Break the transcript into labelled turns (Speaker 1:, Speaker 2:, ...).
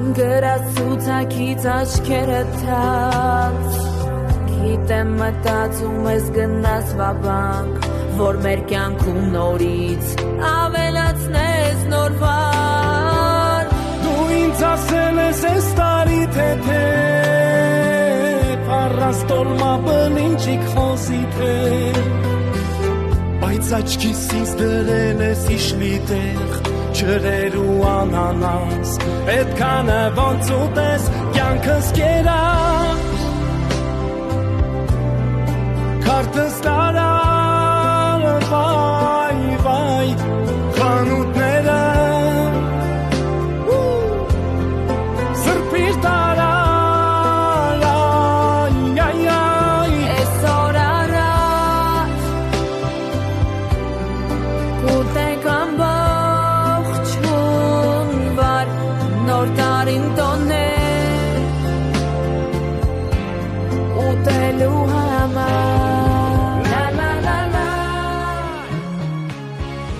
Speaker 1: Գրասուցակից աչքերդ թած Գիտեմ մտածում ես գնաս վաբանք Որ մեր կյանքում նորից ավելացնես նոր վար
Speaker 2: Դու ինձ ասել ես ես տարի թեթև Առանց տոլմա բնինջիկ խոսի թե Բայց աչքիսից դրել ես իշլի տեղ Ջրեր ու անանաս Պետքանը ոնց ուտես կյանքս կերա Քարտս տարա